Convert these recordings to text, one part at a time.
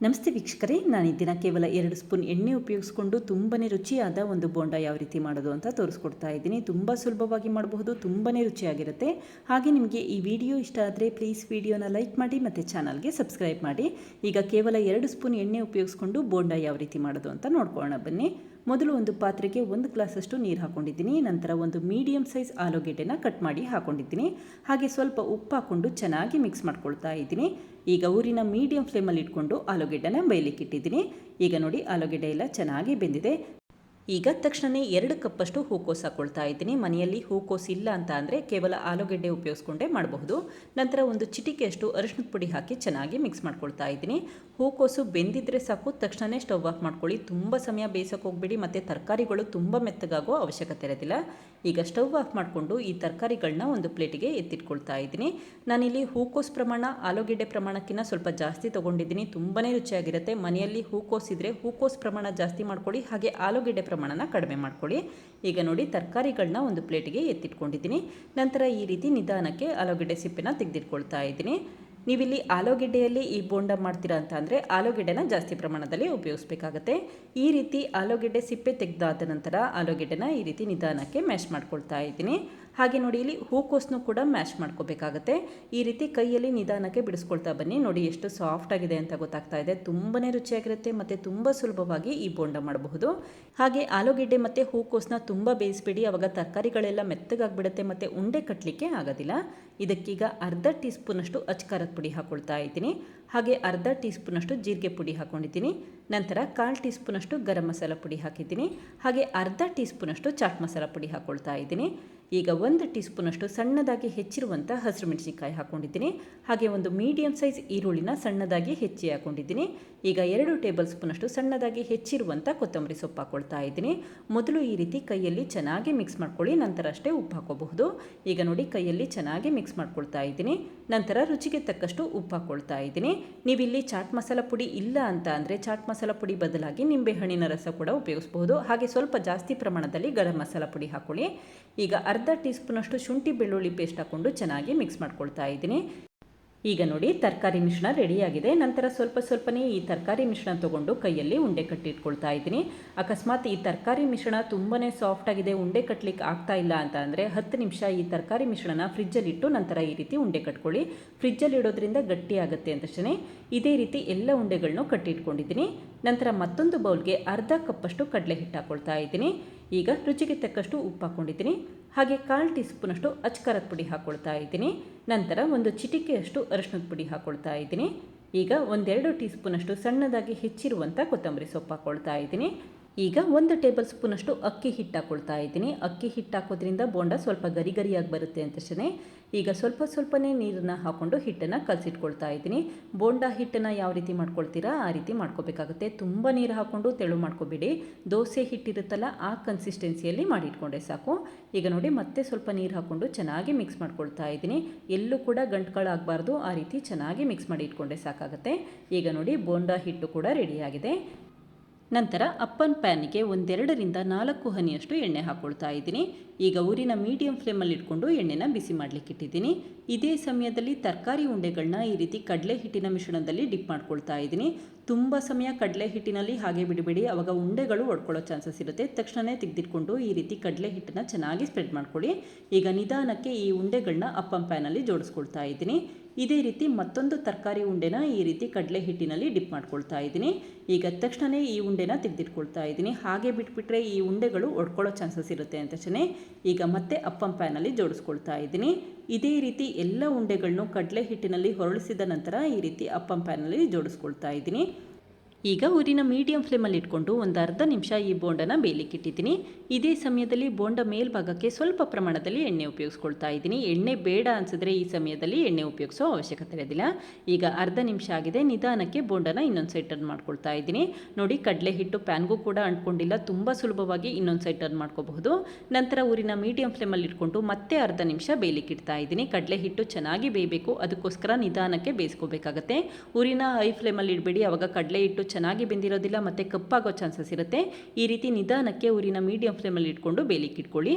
ನಮಸ್ತೆ ವೀಕ್ಷಕರೇ, ನಾನು ಈ ದಿನ ಕೇವಲ 2 ಸ್ಪೂನ್ ಎಣ್ಣೆ ಉಪಯೋಗಿಸ್ಕೊಂಡು ತುಂಬಾ ರುಚಿಯಾದ ಒಂದು ಬೋಂಡ ಯಾವ ರೀತಿ ಮಾಡೋದು ಅಂತ ತೋರಿಸ್ಕೊಡ್ತಾ ಇದ್ದೀನಿ. ತುಂಬ ಸುಲಭವಾಗಿ ಮಾಡಬಹುದು, ತುಂಬಾ ರುಚಿಯಾಗಿರುತ್ತೆ. ಹಾಗೆ ನಿಮಗೆ ಈ ವಿಡಿಯೋ ಇಷ್ಟ ಆದರೆ ಪ್ಲೀಸ್ ವಿಡಿಯೋನ ಲೈಕ್ ಮಾಡಿ ಮತ್ತು ಚಾನಲ್ಗೆ ಸಬ್ಸ್ಕ್ರೈಬ್ ಮಾಡಿ. ಈಗ ಕೇವಲ 2 ಸ್ಪೂನ್ ಎಣ್ಣೆ ಉಪಯೋಗಿಸ್ಕೊಂಡು ಬೋಂಡ ಯಾವ ರೀತಿ ಮಾಡೋದು ಅಂತ ನೋಡ್ಕೊಳ್ಳೋಣ ಬನ್ನಿ. ಮೊದಲು ಒಂದು ಪಾತ್ರೆಗೆ 1 ಗ್ಲಾಸಷ್ಟು ನೀರು ಹಾಕ್ಕೊಂಡಿದ್ದೀನಿ. ನಂತರ ಒಂದು ಮೀಡಿಯಮ್ ಸೈಜ್ ಆಲೂಗೆಡ್ಡೆನ ಕಟ್ ಮಾಡಿ ಹಾಕ್ಕೊಂಡಿದ್ದೀನಿ. ಹಾಗೆ ಸ್ವಲ್ಪ ಉಪ್ಪು ಹಾಕ್ಕೊಂಡು ಚೆನ್ನಾಗಿ ಮಿಕ್ಸ್ ಮಾಡ್ಕೊಳ್ತಾ ಇದ್ದೀನಿ. ಈಗ ಊರಿನ ಮೀಡಿಯಂ ಫ್ಲೇಮಲ್ಲಿ ಇಟ್ಕೊಂಡು ಆಲೂಗೆಡ್ಡೆನ ಬೇಯಲಿಕ್ಕೆ ಇಟ್ಟಿದ್ದೀನಿ. ಈಗ ನೋಡಿ, ಆಲೂಗೆಡ್ಡೆ ಎಲ್ಲ ಚೆನ್ನಾಗಿ ಬೆಂದಿದೆ. ಈಗ ತಕ್ಷಣವೇ 2 ಕಪ್ಪಷ್ಟು ಹೂಕೋಸು ಹಾಕ್ಕೊಳ್ತಾ ಇದ್ದೀನಿ. ಮನೆಯಲ್ಲಿ ಹೂಕೋಸು ಇಲ್ಲ ಅಂತ ಅಂದರೆ ಕೇವಲ ಆಲೂಗೆಡ್ಡೆ ಉಪಯೋಗಿಸ್ಕೊಂಡೇ ಮಾಡಬಹುದು. ನಂತರ ಒಂದು ಚಿಟಿಕೆಯಷ್ಟು ಅರಿಶಿಣದ ಪುಡಿ ಹಾಕಿ ಚೆನ್ನಾಗಿ ಮಿಕ್ಸ್ ಮಾಡ್ಕೊಳ್ತಾ ಇದ್ದೀನಿ. ಹೂಕೋಸು ಬೆಂದಿದ್ರೆ ಸಾಕು, ತಕ್ಷಣವೇ ಸ್ಟವ್ ಆಫ್ ಮಾಡ್ಕೊಳ್ಳಿ. ತುಂಬ ಸಮಯ ಬೇಯಿಸೋಕೆ ಹೋಗ್ಬೇಡಿ ಮತ್ತು ತರಕಾರಿಗಳು ತುಂಬ ಮೆತ್ತಗಾಗೋ ಅವಶ್ಯಕತೆ ಇರೋದಿಲ್ಲ. ಈಗ ಸ್ಟವ್ ಆಫ್ ಮಾಡಿಕೊಂಡು ಈ ತರಕಾರಿಗಳನ್ನ ಒಂದು ಪ್ಲೇಟಿಗೆ ಎತ್ತಿಟ್ಕೊಳ್ತಾ ಇದ್ದೀನಿ. ನಾನಿಲ್ಲಿ ಹೂಕೋಸು ಪ್ರಮಾಣ ಆಲೂಗೆಡ್ಡೆ ಪ್ರಮಾಣಕ್ಕಿಂತ ಸ್ವಲ್ಪ ಜಾಸ್ತಿ ತೊಗೊಂಡಿದ್ದೀನಿ. ತುಂಬಾ ರುಚಿಯಾಗಿರುತ್ತೆ. ಮನೆಯಲ್ಲಿ ಹೂಕೋಸು ಇದ್ದರೆ ಹೂಕೋಸು ಪ್ರಮಾಣ ಜಾಸ್ತಿ ಮಾಡ್ಕೊಳ್ಳಿ, ಹಾಗೆ ಆಲೂಗೆಡ್ಡೆ ಪ್ರಮಾಣನ ಕಡಿಮೆ ಮಾಡ್ಕೊಳ್ಳಿ. ಈಗ ನೋಡಿ, ತರಕಾರಿಗಳನ್ನ ಒಂದು ಪ್ಲೇಟಿಗೆ ಎತ್ತಿಟ್ಕೊಂಡಿದ್ದೀನಿ. ನಂತರ ಈ ರೀತಿ ನಿಧಾನಕ್ಕೆ ಆಲೂಗೆಡ್ಡೆ ಸಿಪ್ಪೆನ ತೆಗೆದಿಟ್ಕೊಳ್ತಾ ಇದ್ದೀನಿ. ನೀವಿಲ್ಲಿ ಆಲೂಗೆಡ್ಡೆಯಲ್ಲಿ ಈ ಬೋಂಡ ಮಾಡ್ತೀರಾ ಅಂತ ಅಂದರೆ ಆಲೂಗೆಡ್ಡೆನ ಜಾಸ್ತಿ ಪ್ರಮಾಣದಲ್ಲಿ ಉಪಯೋಗಿಸ್ಬೇಕಾಗತ್ತೆ. ಈ ರೀತಿ ಆಲೂಗೆಡ್ಡೆ ಸಿಪ್ಪೆ ತೆಗೆದಾದ ನಂತರ ಆಲೂಗೆಡ್ಡೆನ ಈ ರೀತಿ ನಿಧಾನಕ್ಕೆ ಮ್ಯಾಶ್ ಮಾಡ್ಕೊಳ್ತಾ ಇದ್ದೀನಿ. ಹಾಗೆ ನೋಡಿ, ಇಲ್ಲಿ ಹೂಕೋಸನ್ನು ಕೂಡ ಮ್ಯಾಶ್ ಮಾಡ್ಕೋಬೇಕಾಗತ್ತೆ. ಈ ರೀತಿ ಕೈಯಲ್ಲಿ ನಿಧಾನಕ್ಕೆ ಬಿಡಿಸ್ಕೊಳ್ತಾ ಬನ್ನಿ. ನೋಡಿ ಎಷ್ಟು ಸಾಫ್ಟ್ ಆಗಿದೆ ಅಂತ ಗೊತ್ತಾಗ್ತಾ ಇದೆ. ತುಂಬಾ ರುಚಿಯಾಗಿರುತ್ತೆ ಮತ್ತು ತುಂಬ ಸುಲಭವಾಗಿ ಈ ಬೋಂಡ ಮಾಡಬಹುದು. ಹಾಗೆ ಆಲೂಗೆಡ್ಡೆ ಮತ್ತು ಹೂಕೋಸನ್ನ ತುಂಬ ಬೇಯಿಸಬೇಡಿ, ಆವಾಗ ತರಕಾರಿಗಳೆಲ್ಲ ಮೆತ್ತಗಾಗ್ಬಿಡುತ್ತೆ ಮತ್ತು ಉಂಡೆ ಕಟ್ಟಲಿಕ್ಕೆ ಆಗೋದಿಲ್ಲ. ಇದಕ್ಕೀಗ ಅರ್ಧ ಟೀ ಸ್ಪೂನಷ್ಟು ಅಚ್ಕಾರದ ಪುಡಿ ಹಾಕ್ಕೊಳ್ತಾ ಇದ್ದೀನಿ. ಹಾಗೆ ಅರ್ಧ ಟೀ ಸ್ಪೂನಷ್ಟು ಜೀರಿಗೆ ಪುಡಿ ಹಾಕ್ಕೊಂಡಿದ್ದೀನಿ. ನಂತರ 1/4 ಟೀ ಸ್ಪೂನಷ್ಟು ಗರಂ ಮಸಾಲ ಪುಡಿ ಹಾಕಿದ್ದೀನಿ. ಹಾಗೆ ಅರ್ಧ ಟೀ ಸ್ಪೂನಷ್ಟು ಚಾಟ್ ಮಸಾಲ ಪುಡಿ ಹಾಕ್ಕೊಳ್ತಾ ಇದ್ದೀನಿ. ಈಗ 1 ಟೀ ಸ್ಪೂನಷ್ಟು ಸಣ್ಣದಾಗಿ ಹೆಚ್ಚಿರುವಂಥ ಹಸಿರು ಮೆಣಸಿನಕಾಯಿ ಹಾಕ್ಕೊಂಡಿದ್ದೀನಿ. ಹಾಗೆ ಒಂದು ಮೀಡಿಯಂ ಸೈಜ್ ಈರುಳ್ಳಿನ ಸಣ್ಣದಾಗಿ ಹೆಚ್ಚಿ ಹಾಕ್ಕೊಂಡಿದ್ದೀನಿ. ಈಗ 2 ಟೇಬಲ್ ಸ್ಪೂನಷ್ಟು ಸಣ್ಣದಾಗಿ ಹೆಚ್ಚಿರುವಂಥ ಕೊತ್ತಂಬರಿ ಸೊಪ್ಪು ಹಾಕ್ಕೊಳ್ತಾ ಇದ್ದೀನಿ. ಮೊದಲು ಈ ರೀತಿ ಕೈಯಲ್ಲಿ ಚೆನ್ನಾಗಿ ಮಿಕ್ಸ್ ಮಾಡ್ಕೊಳ್ಳಿ, ನಂತರ ಅಷ್ಟೇ ಉಪ್ಪು ಹಾಕೋಬಹುದು. ಈಗ ನೋಡಿ, ಕೈಯಲ್ಲಿ ಚೆನ್ನಾಗಿ ಮಿಕ್ಸ್ ಮಾಡ್ಕೊಳ್ತಾ ಇದ್ದೀನಿ. ನಂತರ ರುಚಿಗೆ ತಕ್ಕಷ್ಟು ಉಪ್ಪು ಹಾಕ್ಕೊಳ್ತಾ ಇದ್ದೀನಿ. ನೀವಿಲ್ಲಿ ಚಾಟ್ ಮಸಾಲ ಪುಡಿ ಇಲ್ಲ ಅಂತ ಅಂದರೆ ಚಾಟ್ ಮಸಾಲ ಪುಡಿ ಬದಲಾಗಿ ನಿಂಬೆಹಣ್ಣಿನ ರಸ ಕೂಡ ಉಪಯೋಗಿಸಬಹುದು. ಹಾಗೆ ಸ್ವಲ್ಪ ಜಾಸ್ತಿ ಪ್ರಮಾಣದಲ್ಲಿ ಗರಂ ಮಸಾಲ ಪುಡಿ ಹಾಕ್ಕೊಳ್ಳಿ. ಈಗ ಅರ್ಧ ಟೀ ಸ್ಪೂನಷ್ಟು ಶುಂಠಿ ಬೆಳ್ಳುಳ್ಳಿ ಪೇಸ್ಟ್ ಹಾಕ್ಕೊಂಡು ಚೆನ್ನಾಗಿ ಮಿಕ್ಸ್ ಮಾಡ್ಕೊಳ್ತಾ ಇದ್ದೀನಿ. ಈಗ ನೋಡಿ, ತರಕಾರಿ ಮಿಶ್ರಣ ರೆಡಿಯಾಗಿದೆ. ನಂತರ ಸ್ವಲ್ಪನೇ ಈ ತರಕಾರಿ ಮಿಶ್ರಣ ತೊಗೊಂಡು ಕೈಯಲ್ಲಿ ಉಂಡೆ ಕಟ್ಟಿಟ್ಕೊಳ್ತಾ ಇದ್ದೀನಿ. ಅಕಸ್ಮಾತ್ ಈ ತರಕಾರಿ ಮಿಶ್ರಣ ತುಂಬಾ ಸಾಫ್ಟ್ ಆಗಿದೆ, ಉಂಡೆ ಕಟ್ಟಲಿಕ್ಕೆ ಆಗ್ತಾ ಇಲ್ಲ ಅಂತ ಅಂದರೆ 10 ನಿಮಿಷ ಈ ತರಕಾರಿ ಮಿಶ್ರಣ ಫ್ರಿಜ್ಜಲ್ಲಿಟ್ಟು ನಂತರ ಈ ರೀತಿ ಉಂಡೆ ಕಟ್ಕೊಳ್ಳಿ. ಫ್ರಿಜ್ಜಲ್ಲಿ ಇಡೋದ್ರಿಂದ ಗಟ್ಟಿ ಆಗುತ್ತೆ ಅಂತಷ್ಟೇ. ಇದೇ ರೀತಿ ಎಲ್ಲ ಉಂಡೆಗಳನ್ನು ಕಟ್ಟಿಟ್ಕೊಂಡಿದ್ದೀನಿ. ನಂತರ ಮತ್ತೊಂದು ಬೌಲ್ಗೆ ಅರ್ಧ ಕಪ್ಪಷ್ಟು ಕಡಲೆ ಹಿಟ್ಟು ಹಾಕ್ಕೊಳ್ತಾ ಇದ್ದೀನಿ. ಈಗ ರುಚಿಗೆ ತಕ್ಕಷ್ಟು ಉಪ್ಪು ಹಾಕ್ಕೊಂಡಿದ್ದೀನಿ. ಹಾಗೆ 1/4 ಟೀ ಸ್ಪೂನಷ್ಟು ಅಚ್ಕಾರದ ಪುಡಿ ಹಾಕ್ಕೊಳ್ತಾ ಇದ್ದೀನಿ. ನಂತರ ಒಂದು ಚಿಟಿಕೆಯಷ್ಟು ಅರಿಶಿಣದ ಪುಡಿ ಹಾಕ್ಕೊಳ್ತಾ ಇದ್ದೀನಿ. ಈಗ 1-2 ಟೀ ಸ್ಪೂನಷ್ಟು ಸಣ್ಣದಾಗಿ ಹೆಚ್ಚಿರುವಂಥ ಕೊತ್ತಂಬರಿ ಸೊಪ್ಪು ಹಾಕ್ಕೊಳ್ತಾ ಇದ್ದೀನಿ. ಈಗ 1 ಟೇಬಲ್ ಸ್ಪೂನಷ್ಟು ಅಕ್ಕಿ ಹಿಟ್ಟು ಹಾಕ್ಕೊಳ್ತಾ ಇದ್ದೀನಿ. ಅಕ್ಕಿ ಹಿಟ್ಟು ಹಾಕೋದ್ರಿಂದ ಬೋಂಡ ಸ್ವಲ್ಪ ಗರಿ ಗರಿಯಾಗಿ ಬರುತ್ತೆ ಅಂತಷ್ಟೇ. ಈಗ ಸ್ವಲ್ಪನೇ ನೀರನ್ನು ಹಾಕ್ಕೊಂಡು ಹಿಟ್ಟನ್ನು ಕಲಸಿಟ್ಕೊಳ್ತಾ ಇದ್ದೀನಿ. ಬೋಂಡ ಹಿಟ್ಟನ್ನು ಯಾವ ರೀತಿ ಮಾಡ್ಕೊಳ್ತೀರಾ ಆ ರೀತಿ ಮಾಡ್ಕೋಬೇಕಾಗುತ್ತೆ. ತುಂಬ ನೀರು ಹಾಕ್ಕೊಂಡು ತೆಳು ಮಾಡ್ಕೋಬೇಡಿ. ದೋಸೆ ಹಿಟ್ಟಿರುತ್ತಲ್ಲ ಆ ಕನ್ಸಿಸ್ಟೆನ್ಸಿಯಲ್ಲಿ ಮಾಡಿಟ್ಕೊಂಡೆ ಸಾಕು. ಈಗ ನೋಡಿ, ಮತ್ತೆ ಸ್ವಲ್ಪ ನೀರು ಹಾಕ್ಕೊಂಡು ಚೆನ್ನಾಗಿ ಮಿಕ್ಸ್ ಮಾಡ್ಕೊಳ್ತಾ ಇದ್ದೀನಿ. ಎಲ್ಲೂ ಕೂಡ ಗಂಟುಗಳಾಗಬಾರ್ದು, ಆ ರೀತಿ ಚೆನ್ನಾಗಿ ಮಿಕ್ಸ್ ಮಾಡಿ ಇಟ್ಕೊಂಡೆ ಸಾಕಾಗುತ್ತೆ. ಈಗ ನೋಡಿ, ಬೋಂಡ ಹಿಟ್ಟು ಕೂಡ ರೆಡಿಯಾಗಿದೆ. ನಂತರ ಅಪ್ಪನ್ ಪ್ಯಾನಿಗೆ 1-2 ಹನಿಯಷ್ಟು ಎಣ್ಣೆ ಹಾಕ್ಕೊಳ್ತಾ ಇದ್ದೀನಿ. ಈಗ ಊರಿನ ಮೀಡಿಯಂ ಫ್ಲೇಮಲ್ಲಿ ಇಟ್ಕೊಂಡು ಎಣ್ಣೆನ ಬಿಸಿ ಮಾಡಲಿಕ್ಕೆ ಇಟ್ಟಿದ್ದೀನಿ. ಇದೇ ಸಮಯದಲ್ಲಿ ತರಕಾರಿ ಉಂಡೆಗಳನ್ನ ಈ ರೀತಿ ಕಡಲೆ ಹಿಟ್ಟಿನ ಮಿಶ್ರಣದಲ್ಲಿ ಡಿಪ್ ಮಾಡ್ಕೊಳ್ತಾ ಇದ್ದೀನಿ. ತುಂಬ ಸಮಯ ಕಡಲೆ ಹಿಟ್ಟಿನಲ್ಲಿ ಹಾಗೆ ಬಿಡಬೇಡಿ, ಆವಾಗ ಉಂಡೆಗಳು ಒಡ್ಕೊಳ್ಳೋ ಚಾನ್ಸಸ್ ಇರುತ್ತೆ. ತಕ್ಷಣವೇ ತೆಗೆದಿಟ್ಕೊಂಡು ಈ ರೀತಿ ಕಡಲೆ ಹಿಟ್ಟನ್ನು ಚೆನ್ನಾಗಿ ಸ್ಪ್ರೆಡ್ ಮಾಡ್ಕೊಳ್ಳಿ. ಈಗ ನಿಧಾನಕ್ಕೆ ಈ ಉಂಡೆಗಳನ್ನ ಅಪ್ಪನ್ ಪ್ಯಾನಲ್ಲಿ ಜೋಡಿಸ್ಕೊಳ್ತಾ ಇದ್ದೀನಿ. ಇದೇ ರೀತಿ ಮತ್ತೊಂದು ತರಕಾರಿ ಉಂಡೆನ ಈ ರೀತಿ ಕಡಲೆ ಹಿಟ್ಟಿನಲ್ಲಿ ಡಿಪ್ ಮಾಡ್ಕೊಳ್ತಾ ಇದ್ದೀನಿ. ಈಗ ತಕ್ಷಣವೇ ಈ ಉಂಡೆನ ತೆಗೆದಿಟ್ಕೊಳ್ತಾ ಇದ್ದೀನಿ. ಹಾಗೆ ಬಿಟ್ಬಿಟ್ರೆ ಈ ಉಂಡೆಗಳು ಒಡ್ಕೊಳ್ಳೋ ಚಾನ್ಸಸ್ ಇರುತ್ತೆ ಅಂತಲೇ ಈಗ ಮತ್ತೆ ಅಪ್ಪನ್ ಪ್ಯಾನಲ್ಲಿ ಜೋಡಿಸ್ಕೊಳ್ತಾ ಇದ್ದೀನಿ. ಇದೇ ರೀತಿ ಎಲ್ಲ ಉಂಡೆಗಳನ್ನು ಕಡಲೆ ಹಿಟ್ಟಿನಲ್ಲಿ ಹೊರಳಿಸಿದ ನಂತರ ಈ ರೀತಿ ಅಪ್ಪನ್ ಪ್ಯಾನಲ್ಲಿ ಜೋಡಿಸ್ಕೊಳ್ತಾ ಇದ್ದೀನಿ. ಈಗ ಊರಿನ ಮೀಡಿಯಂ ಫ್ಲೇಮಲ್ಲಿ ಇಟ್ಕೊಂಡು ಒಂದು ಅರ್ಧ ನಿಮಿಷ ಈ ಬೋಂಡನ ಬೇಯಲಿಕ್ಕೆ ಇಟ್ಟಿದ್ದೀನಿ. ಇದೇ ಸಮಯದಲ್ಲಿ ಬೋಂಡ ಮೇಲ್ಭಾಗಕ್ಕೆ ಸ್ವಲ್ಪ ಪ್ರಮಾಣದಲ್ಲಿ ಎಣ್ಣೆ ಉಪಯೋಗಿಸ್ಕೊಳ್ತಾ ಇದ್ದೀನಿ. ಎಣ್ಣೆ ಬೇಡ ಅನಿಸಿದ್ರೆ ಈ ಸಮಯದಲ್ಲಿ ಎಣ್ಣೆ ಉಪಯೋಗಿಸೋ ಅವಶ್ಯಕತೆ ಇರೋದಿಲ್ಲ. ಈಗ ಅರ್ಧ ನಿಮಿಷ ಆಗಿದೆ. ನಿಧಾನಕ್ಕೆ ಬೋಂಡನ ಇನ್ನೊಂದು ಸೈಡ್ ಟರ್ನ್ ಮಾಡ್ಕೊಳ್ತಾ ಇದ್ದೀನಿ. ನೋಡಿ, ಕಡಲೆ ಹಿಟ್ಟು ಪ್ಯಾನ್ಗೂ ಕೂಡ ಅಂಟ್ಕೊಂಡಿಲ್ಲ. ತುಂಬ ಸುಲಭವಾಗಿ ಇನ್ನೊಂದು ಸೈಡ್ ಟರ್ನ್ ಮಾಡ್ಕೋಬಹುದು. ನಂತರ ಊರಿನ ಮೀಡಿಯಂ ಫ್ಲೇಮಲ್ಲಿ ಇಟ್ಕೊಂಡು ಮತ್ತೆ ಅರ್ಧ ನಿಮಿಷ ಬೇಯಲಿಕ್ಕೆ ಇಡ್ತಾ ಇದ್ದೀನಿ. ಕಡಲೆ ಹಿಟ್ಟು ಚೆನ್ನಾಗಿ ಬೇಯಬೇಕು, ಅದಕ್ಕೋಸ್ಕರ ನಿಧಾನಕ್ಕೆ ಬೇಯಿಸ್ಕೋಬೇಕಾಗತ್ತೆ. ಊರಿನ ಹೈ ಫ್ಲೇಮಲ್ಲಿ ಇಡಬೇಡಿ, ಆವಾಗ ಕಡಲೆ ಹಿಟ್ಟು ಚೆನ್ನಾಗಿ ಬೆಂದಿರೋದಿಲ್ಲ ಮತ್ತು ಕಪ್ಪಾಗೋ ಚಾನ್ಸಸ್ ಇರುತ್ತೆ. ಈ ರೀತಿ ನಿಧಾನಕ್ಕೆ ಊರಿನ ಮೀಡಿಯಂ ಫ್ಲೇಮಲ್ಲಿ ಇಟ್ಕೊಂಡು ಬೇಯಲಿಕ್ಕೆ ಇಟ್ಕೊಳ್ಳಿ.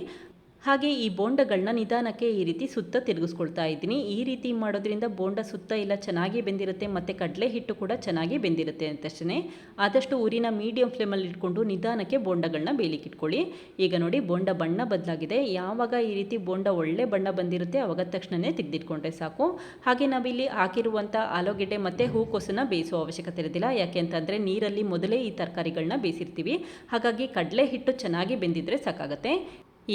ಹಾಗೆ ಈ ಬೋಂಡಗಳನ್ನ ನಿಧಾನಕ್ಕೆ ಈ ರೀತಿ ಸುತ್ತ ತಿರುಗಿಸ್ಕೊಳ್ತಾ ಇದ್ದೀನಿ. ಈ ರೀತಿ ಮಾಡೋದ್ರಿಂದ ಬೋಂಡ ಸುತ್ತ ಎಲ್ಲ ಚೆನ್ನಾಗಿ ಬೆಂದಿರುತ್ತೆ ಮತ್ತು ಕಡಲೆ ಹಿಟ್ಟು ಕೂಡ ಚೆನ್ನಾಗಿ ಬೆಂದಿರುತ್ತೆ ಅಂತಷ್ಟೇ. ಆದಷ್ಟು ಊರಿನ ಮೀಡಿಯಂ ಫ್ಲೇಮಲ್ಲಿ ಇಟ್ಕೊಂಡು ನಿಧಾನಕ್ಕೆ ಬೋಂಡಗಳನ್ನ ಬೇಯಲಿಕ್ಕೆ ಇಟ್ಕೊಳ್ಳಿ. ಈಗ ನೋಡಿ ಬೋಂಡ ಬಣ್ಣ ಬದಲಾಗಿದೆ. ಯಾವಾಗ ಈ ರೀತಿ ಬೋಂಡ ಒಳ್ಳೆ ಬಣ್ಣ ಬಂದಿರುತ್ತೆ ಆವಾಗ ತಕ್ಷಣವೇ ತೆಗೆದಿಟ್ಕೊಂಡ್ರೆ ಸಾಕು. ಹಾಗೆ ನಾವಿಲ್ಲಿ ಹಾಕಿರುವಂಥ ಆಲೂಗೆಡ್ಡೆ ಮತ್ತು ಹೂಕೋಸನ್ನು ಬೇಯಿಸೋ ಅವಶ್ಯಕತೆ ಇರೋದಿಲ್ಲ. ಯಾಕೆ ಅಂತಂದರೆ ನೀರಲ್ಲಿ ಮೊದಲೇ ಈ ತರಕಾರಿಗಳನ್ನ ಬೇಯಿಸಿರ್ತೀವಿ. ಹಾಗಾಗಿ ಕಡಲೆ ಹಿಟ್ಟು ಚೆನ್ನಾಗಿ ಬೆಂದಿದ್ರೆ ಸಾಕಾಗುತ್ತೆ.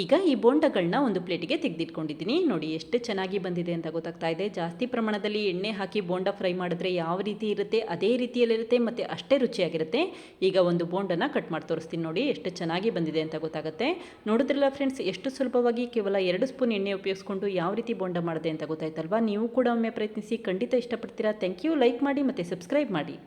ಈಗ ಈ ಬೋಂಡಗಳನ್ನ ಒಂದು ಪ್ಲೇಟಿಗೆ ತೆಗೆದಿಟ್ಕೊಂಡಿದ್ದೀನಿ. ನೋಡಿ ಎಷ್ಟು ಚೆನ್ನಾಗಿ ಬಂದಿದೆ ಅಂತ ಗೊತ್ತಾಗ್ತಾ ಇದೆ. ಜಾಸ್ತಿ ಪ್ರಮಾಣದಲ್ಲಿ ಎಣ್ಣೆ ಹಾಕಿ ಬೋಂಡ ಫ್ರೈ ಮಾಡಿದ್ರೆ ಯಾವ ರೀತಿ ಇರುತ್ತೆ ಅದೇ ರೀತಿಯಲ್ಲಿರುತ್ತೆ ಮತ್ತು ಅಷ್ಟೇ ರುಚಿಯಾಗಿರುತ್ತೆ. ಈಗ ಒಂದು ಬೋಂಡನ ಕಟ್ ಮಾಡಿ ತೋರಿಸ್ತೀನಿ. ನೋಡಿ ಎಷ್ಟು ಚೆನ್ನಾಗಿ ಬಂದಿದೆ ಅಂತ ಗೊತ್ತಾಗುತ್ತೆ. ನೋಡಿದ್ರಲ್ಲ ಫ್ರೆಂಡ್ಸ್, ಎಷ್ಟು ಸುಲಭವಾಗಿ ಕೇವಲ 2 ಸ್ಪೂನ್ ಎಣ್ಣೆ ಉಪಯೋಗಿಸ್ಕೊಂಡು ಯಾವ ರೀತಿ ಬೋಂಡ ಮಾಡಿದೆ ಅಂತ ಗೊತ್ತಾಯ್ತಲ್ವಾ. ನೀವು ಕೂಡ ಒಮ್ಮೆ ಪ್ರಯತ್ನಿಸಿ, ಖಂಡಿತ ಇಷ್ಟಪಡ್ತೀರಾ. Thank you. ಲೈಕ್ ಮಾಡಿ ಮತ್ತು ಸಬ್ಸ್ಕ್ರೈಬ್ ಮಾಡಿ.